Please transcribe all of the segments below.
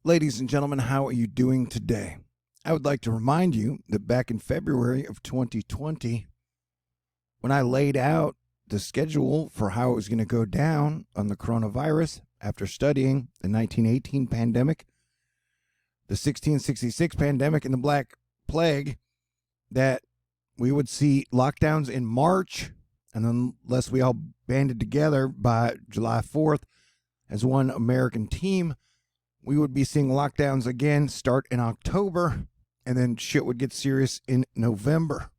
Ladies and gentlemen, how are you doing today? I would like to remind you that back in February of 2020, when I laid out the schedule for how it was going to go down on the coronavirus after studying the 1918 pandemic, the 1666 pandemic, and the Black Plague, that we would see lockdowns in March, and unless we all banded together by July 4th as one American team, we would be seeing lockdowns again start in October, and then shit would get serious in November.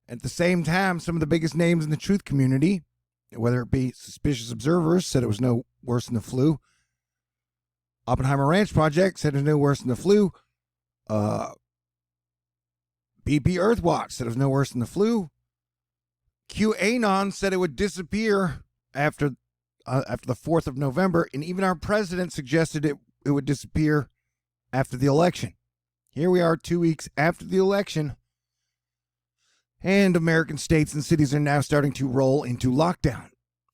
At the same time, some of the biggest names in the truth community, whether it be suspicious observers, said it was no worse than the flu. Oppenheimer Ranch Project said it was no worse than the flu. BP Earthwatch said it was no worse than the flu. QAnon said it would disappear after the 4th of November, and even our president suggested it would disappear after the election. Here we are 2 weeks after the election, and American states and cities are now starting to roll into lockdown.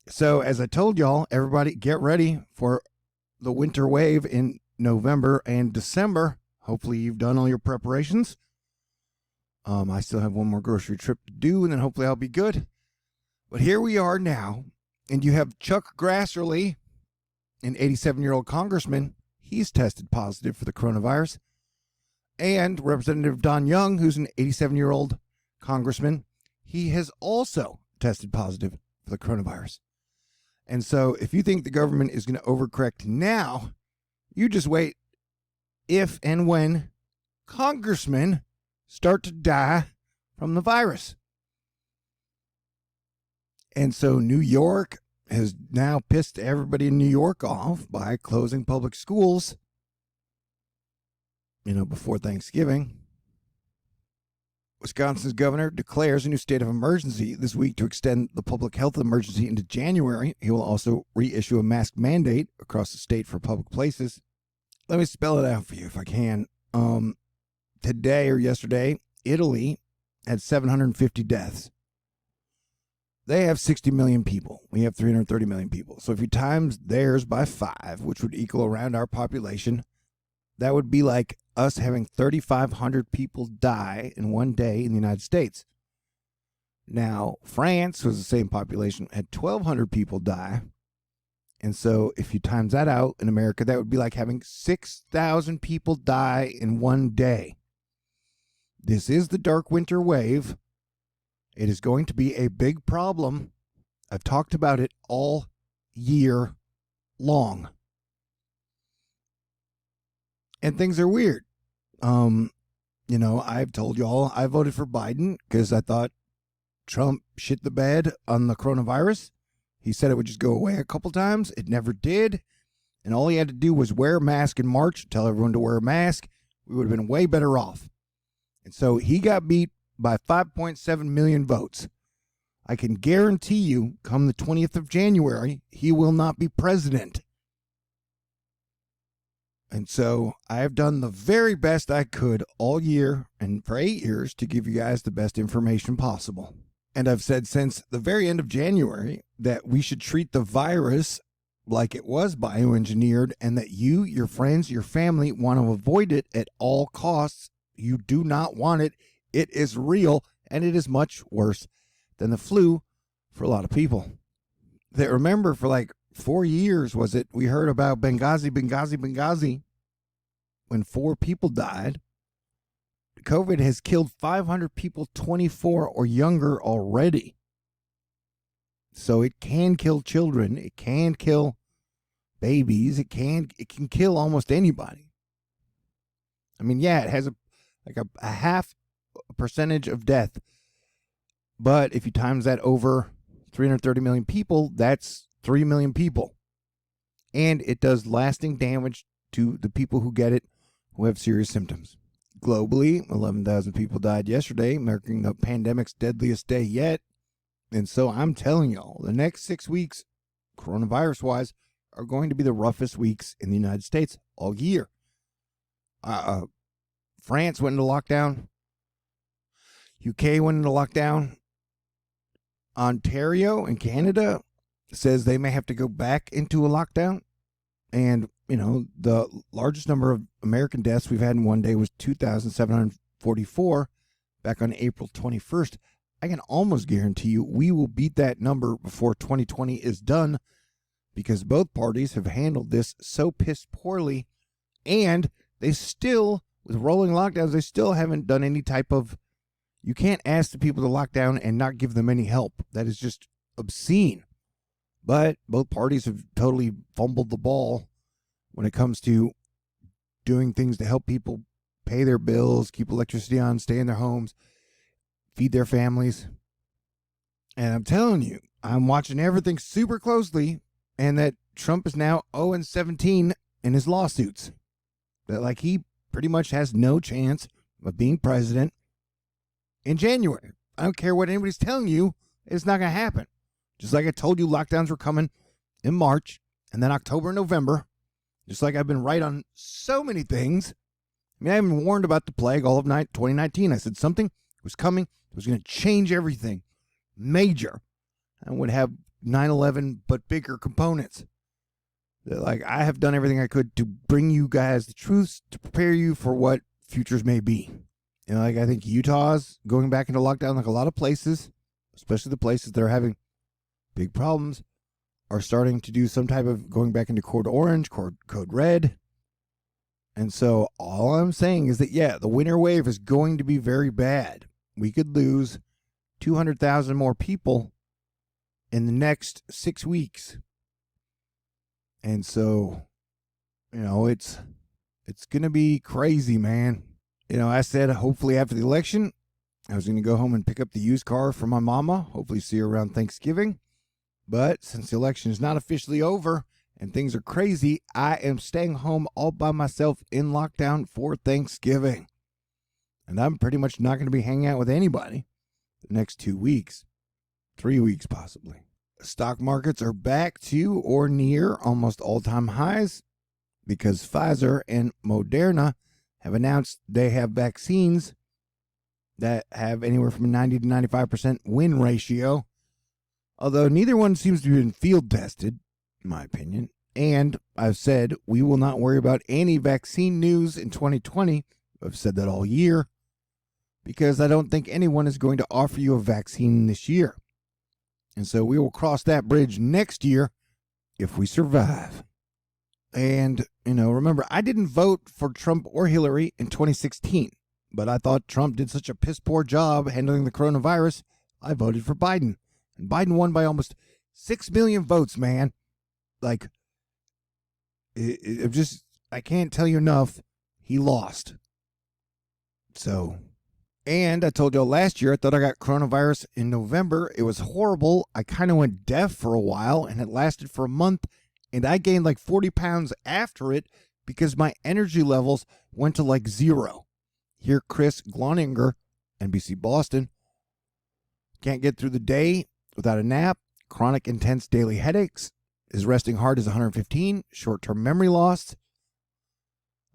So as I told y'all, everybody get ready for the winter wave in November and December. Hopefully you've done all your preparations. I still have one more grocery trip to do, and then hopefully I'll be good. But here we are now. And you have Chuck Grassley, an 87-year-old congressman. He's tested positive for the coronavirus. And Representative Don Young, who's an 87-year-old congressman, he has also tested positive for the coronavirus. And so if you think the government is going to overcorrect now, you just wait if and when congressmen start to die from the virus. And so New York has now pissed everybody in New York off by closing public schools, before Thanksgiving. Wisconsin's governor declares a new state of emergency this week to extend the public health emergency into January. He will also reissue a mask mandate across the state for public places. Let me spell it out for you if I can. Today or yesterday, Italy had 750 deaths. They have 60 million people. We have 330 million people. So if you times theirs by 5, which would equal around our population, that would be like us having 3,500 people die in one day in the United States. Now, France was the same population, had 1,200 people die. And so if you times that out in America, that would be like having 6,000 people die in one day. This is the dark winter wave. It is going to be a big problem. I've talked about it all year long. And things are weird. I've told y'all I voted for Biden because I thought Trump shit the bed on the coronavirus. He said it would just go away a couple times. It never did. And all he had to do was wear a mask in March, tell everyone to wear a mask. We would have been way better off. And so he got beat by 5.7 million votes. I can guarantee you, come the 20th of January, he will not be president. And so I have done the very best I could all year and for 8 years to give you guys the best information possible. And I've said since the very end of January that we should treat the virus like it was bioengineered, and that you, your friends, your family want to avoid it at all costs. You do not want it. It is real, and it is much worse than the flu for a lot of people. That remember for like 4 years, was it, we heard about Benghazi, when 4 people died. COVID has killed 500 people 24 or younger already. So it can kill children. It can kill babies. It can kill almost anybody. I mean, yeah, it has a half percentage of death. But if you times that over 330 million people, that's 3 million people. And it does lasting damage to the people who get it, who have serious symptoms. Globally, 11,000 people died yesterday, marking the pandemic's deadliest day yet. And so I'm telling y'all, the next 6 weeks, coronavirus-wise, are going to be the roughest weeks in the United States all year. France went into lockdown. UK went into lockdown. Ontario in Canada says they may have to go back into a lockdown. And, the largest number of American deaths we've had in one day was 2,744 back on April 21st. I can almost guarantee you we will beat that number before 2020 is done, because both parties have handled this so piss poorly, and they still, with rolling lockdowns, they still haven't done any type of, you can't ask the people to lock down and not give them any help. That is just obscene. But both parties have totally fumbled the ball when it comes to doing things to help people pay their bills, keep electricity on, stay in their homes, feed their families. And I'm telling you, I'm watching everything super closely, and that Trump is now 0-17 in his lawsuits. That he pretty much has no chance of being president in January. I don't care what anybody's telling you, it's not going to happen. Just like I told you, lockdowns were coming in March and then October and November. Just like I've been right on so many things. I even warned about the plague all of 2019. I said something was coming. It was going to change everything. Major. And would have 9/11 but bigger components. I have done everything I could to bring you guys the truth, to prepare you for what futures may be. I think Utah's going back into lockdown, like a lot of places, especially the places that are having big problems, are starting to do some type of going back into code orange, code red. And so all I'm saying is that, yeah, the winter wave is going to be very bad. We could lose 200,000 more people in the next 6 weeks. And so, it's going to be crazy, man. I said hopefully after the election, I was going to go home and pick up the used car for my mama, hopefully see her around Thanksgiving. But since the election is not officially over and things are crazy, I am staying home all by myself in lockdown for Thanksgiving. And I'm pretty much not going to be hanging out with anybody the next 2 weeks, 3 weeks possibly. Stock markets are back to or near almost all-time highs because Pfizer and Moderna have announced they have vaccines that have anywhere from a 90 to 95% win ratio, although neither one seems to have been field tested, in my opinion. And I've said we will not worry about any vaccine news in 2020. I've said that all year because I don't think anyone is going to offer you a vaccine this year. And so we will cross that bridge next year if we survive. And, remember, I didn't vote for Trump or Hillary in 2016, but I thought Trump did such a piss poor job handling the coronavirus, I voted for Biden. And Biden won by almost 6 million votes, man. I can't tell you enough. He lost. So, and I told y'all last year, I thought I got coronavirus in November. It was horrible. I kind of went deaf for a while, and it lasted for a month. And I gained 40 pounds after it because my energy levels went to 0. Here, Chris Gloninger, NBC Boston. Can't get through the day without a nap. Chronic intense daily headaches. His resting heart is 115. Short-term memory loss.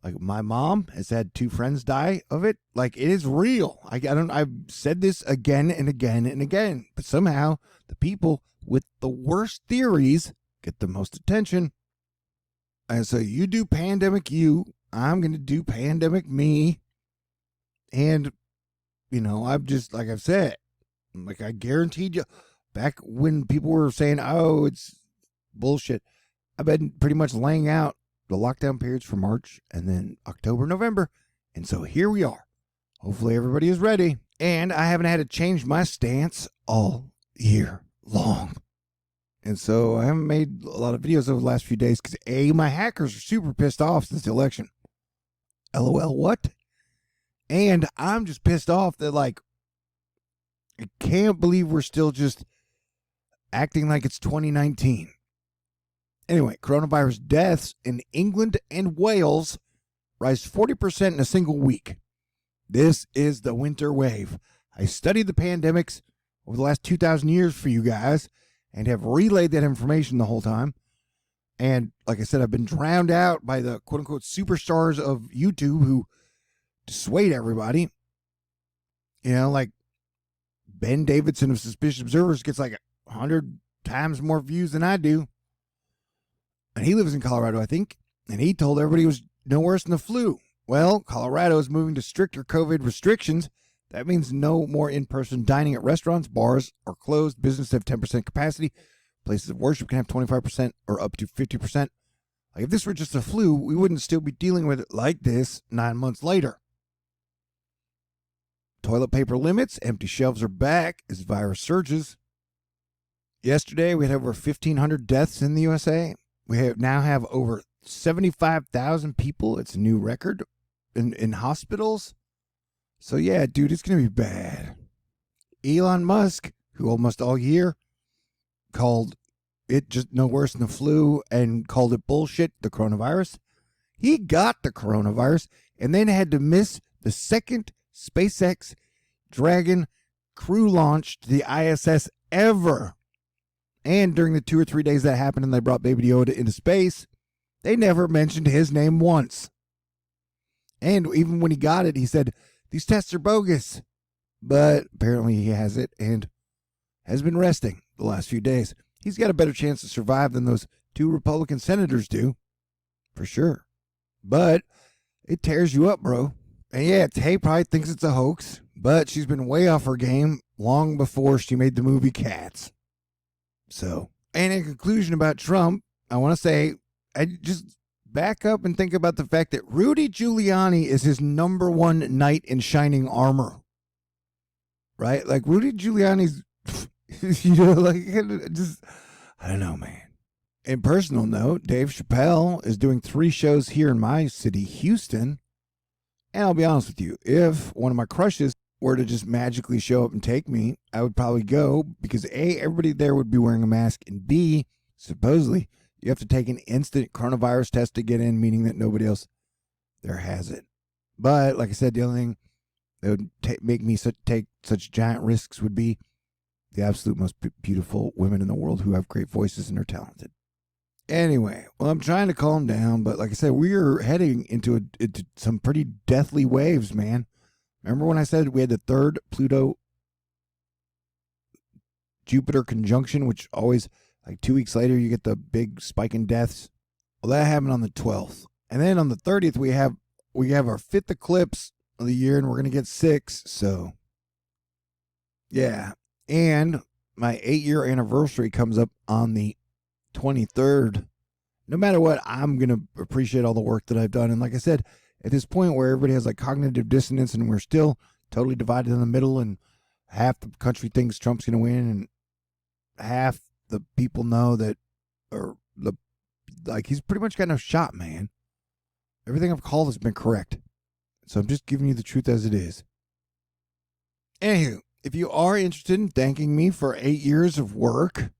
My mom has had 2 friends die of it. It is real. I've said this again and again and again, but somehow the people with the worst theories get the most attention. And so you do pandemic you, I'm going to do pandemic me. And, I've just, like I've said, I guaranteed you, back when people were saying, oh, it's bullshit, I've been pretty much laying out the lockdown periods for March and then October, November. And so here we are. Hopefully everybody is ready. And I haven't had to change my stance all year long. And so I haven't made a lot of videos over the last few days because my hackers are super pissed off since the election. LOL, what? And I'm just pissed off that I can't believe we're still just acting like it's 2019. Anyway, coronavirus deaths in England and Wales rise 40% in a single week. This is the winter wave. I studied the pandemics over the last 2,000 years for you guys and have relayed that information the whole time. And like I said, I've been drowned out by the quote-unquote superstars of YouTube who dissuade everybody. Ben Davidson of Suspicious Observers gets 100 times more views than I do. And he lives in Colorado, I think. And he told everybody it was no worse than the flu. Well, Colorado is moving to stricter COVID restrictions. That means no more in-person dining at restaurants. Bars are closed. Businesses have 10% capacity. Places of worship can have 25% or up to 50%. Like if this were just a flu, we wouldn't still be dealing with it like this 9 months later. Toilet paper limits. Empty shelves are back as virus surges. Yesterday, we had over 1,500 deaths in the USA. We now have over 75,000 people. It's a new record in hospitals. So yeah, dude, it's going to be bad. Elon Musk, who almost all year called it just no worse than the flu and called it bullshit, the coronavirus. He got the coronavirus and then had to miss the second SpaceX Dragon crew launch to the ISS ever. And during the 2 or 3 days that happened and they brought Baby Yoda into space, they never mentioned his name once. And even when he got it, he said, these tests are bogus. But apparently he has it and has been resting the last few days. He's got a better chance to survive than those 2 Republican senators do. For sure. But it tears you up, bro. And yeah, Tay probably thinks it's a hoax, but she's been way off her game long before she made the movie Cats. So, and in conclusion about Trump, I want to say, I just back up and think about the fact that Rudy Giuliani is his number one knight in shining armor. Right? Like Rudy Giuliani's, you know, like just, I don't know, man. In personal note, Dave Chappelle is doing 3 shows here in my city, Houston. And I'll be honest with you, if one of my crushes were to just magically show up and take me, I would probably go because A, everybody there would be wearing a mask, and B, supposedly, you have to take an instant coronavirus test to get in, meaning that nobody else there has it. But like I said, the only thing that would make me take such giant risks would be the absolute most beautiful women in the world who have great voices and are talented. Anyway, well, I'm trying to calm down, but like I said, we're heading into some pretty deathly waves, man. Remember when I said we had the 3rd Pluto-Jupiter conjunction, which always, like 2 weeks later, you get the big spike in deaths? Well, that happened on the 12th. And then on the 30th, we have our 5th eclipse of the year, and we're going to get 6. So, yeah. And my 8-year anniversary comes up on the 23rd. No matter what, I'm going to appreciate all the work that I've done. And like I said, at this point where everybody has like cognitive dissonance and we're still totally divided in the middle and half the country thinks Trump's going to win and half the people know that, or he's pretty much got no shot, man. Everything I've called has been correct. So I'm just giving you the truth as it is. Anywho, if you are interested in thanking me for 8 years of work,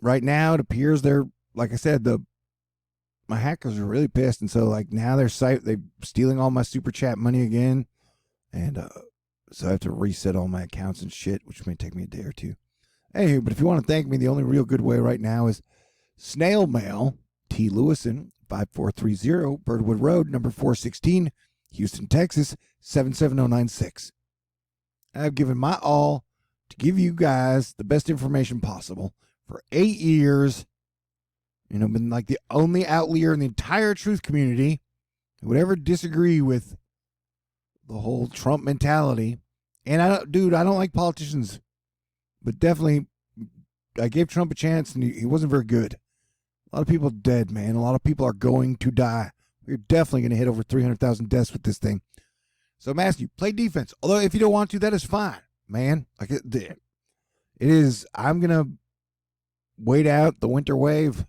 right now it appears they're, like I said, my hackers are really pissed, and so like now they're stealing all my super chat money again, and so I have to reset all my accounts and shit, which may take me a day or 2. Anyway, but if you want to thank me, the only real good way right now is snail mail, T. Lewison, 5430 Birdwood Road, number 416, Houston, Texas, 77096. I've given my all to give you guys the best information possible for 8 years. You know, been like the only outlier in the entire truth community who would ever disagree with the whole Trump mentality. And I don't like politicians, but definitely I gave Trump a chance and he wasn't very good. A lot of people dead, man. A lot of people are going to die. We're definitely going to hit over 300,000 deaths with this thing. So I'm asking you, play defense. Although if you don't want to, that is fine, man. Like it is, I'm going to wait out the winter wave.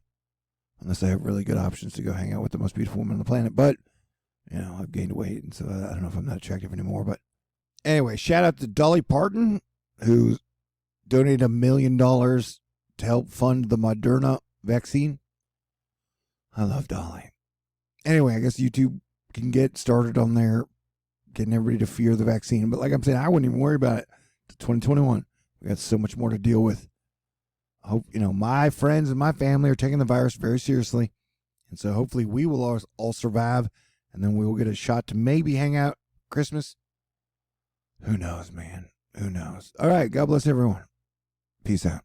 Unless I have really good options to go hang out with the most beautiful woman on the planet. But, you know, I've gained weight, and so I don't know if I'm that attractive anymore. But anyway, shout out to Dolly Parton, who donated $1 million to help fund the Moderna vaccine. I love Dolly. Anyway, I guess YouTube can get started on there, getting everybody to fear the vaccine. But like I'm saying, I wouldn't even worry about it. It's 2021. We got so much more to deal with. I hope, you know, my friends and my family are taking the virus very seriously. And so hopefully we will all survive. And then we will get a shot to maybe hang out Christmas. Who knows, man? Who knows? All right. God bless everyone. Peace out.